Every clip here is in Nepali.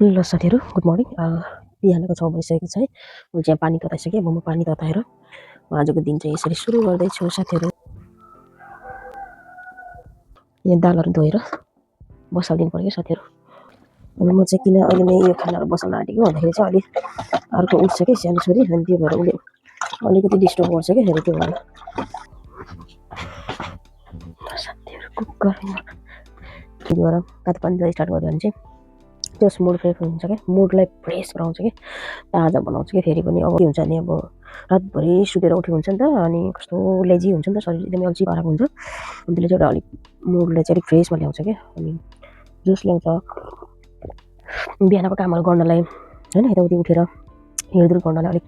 ल साथीहरू गुड मर्निङ। बिहानको 6 बजिसकेको छ है। म चाहिँ पानी तताइसकेँ। अब म पानी तताएर आजको दिन चाहिँ यसरी सुरु गर्दैछु साथीहरू। यहाँ दालहरू धोएर बसालिदिनु पर्यो साथीहरू। अनि म चाहिँ किन अहिले नै यो खानाहरू बसाल्न आँटेको भन्दाखेरि चाहिँ अलि अर्को उठ्छ कि सानो छोरी, अनि त्यो भएर उसले अलिकति डिस्टर्ब गर्छ क्या फेरि त्यो भएर साथीहरू। कुकरमा के गरौँ, तातो पानी स्टार्ट गऱ्यो भने चाहिँ त्यस मुड फ्रेस हुन्छ क्या, मुडलाई फ्रेस गराउँछ कि ताजा बनाउँछ कि। फेरि पनि अब के हुन्छ भने अब रातभरि सुतेर उठेको हुन्छ नि त, अनि कस्तो लेजी हुन्छ नि त, शरीर एकदमै अल्छी भएर हुन्छ। अनि त्यसले चाहिँ एउटा अलिक मुडलाई चाहिँ अलिक फ्रेसमा ल्याउँछ क्या, अनि जोस ल्याउँछ बिहानको कामहरू गर्नलाई होइन, यताउति उठेर हिँडडुल गर्नलाई अलिक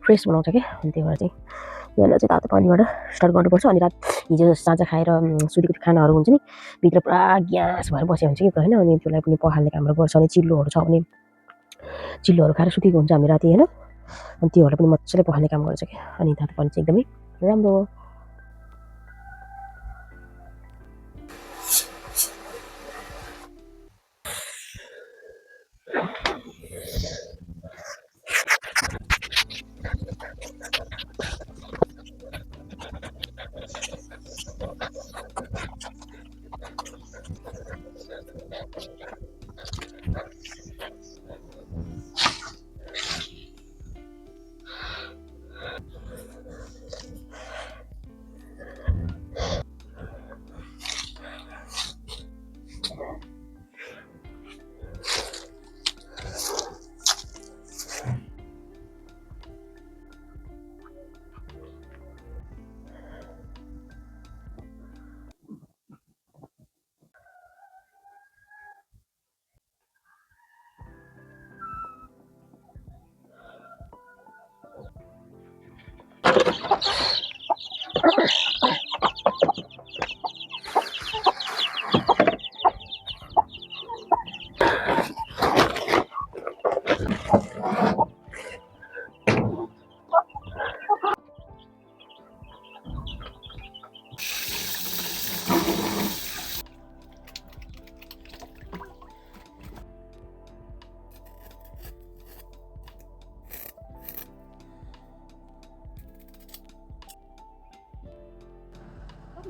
फ्रेस बनाउँछ क्या। अनि त्यही भएर चाहिँ बिहान चाहिँ तातो पानीबाट स्टार्ट गर्नुपर्छ। अनि हिजो साँझ खाएर सुतेको खानाहरू हुन्छ नि, भित्र पुरा ग्यास भएर बसेको हुन्छ कि होइन, अनि त्यसलाई पनि पखाल्ने कामहरू गर्छ। अनि चिल्लोहरू छ भने चिल्लोहरू खाएर सुतेको हुन्छ हामी राति होइन, अनि त्योहरूलाई पनि मजाले पखाल्ने काम गर्छ क्या। अनि तातो पानी चाहिँ एकदमै राम्रो हो।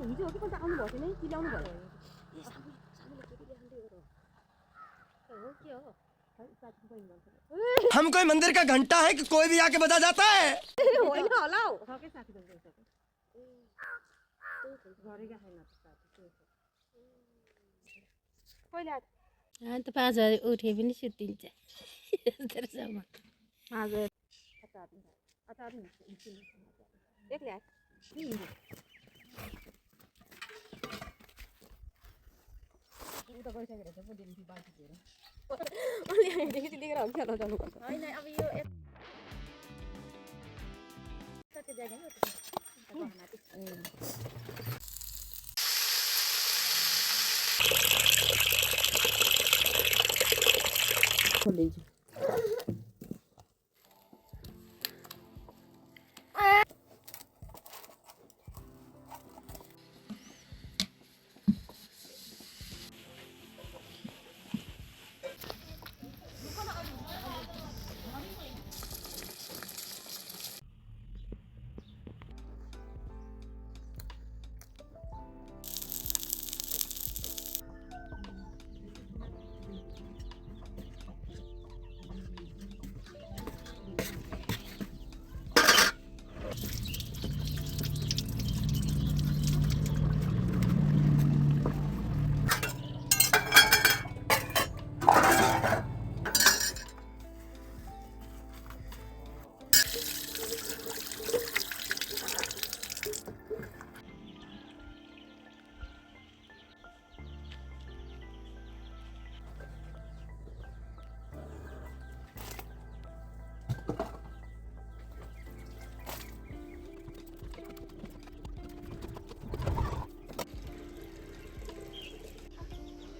हिजो के आउनु भएको थिएन, चिलाउनु भयो। हम कोई मंदिर का घंटा है कि कोई भी आके बजा जाता है। अन्त 5 बजे उठे पनि सुतिन्छ।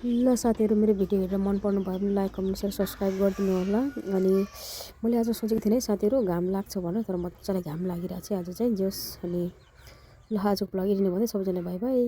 ल साथीहरू, मेरो भिडियो हेरेर मन पर्नु भयो भने लाइक कमेन्ट सेयर सब्सक्राइब गरिदिनु होला। अनि मैले आज सोचेको थिएँ साथीहरू घाम लाग्छ भनेर, तर मजाले घाम लागिरहेको छ आज चाहिँ जोस्। अनि ल आजको ब्लग यति नै भन्दै सबैजना बाई बाई।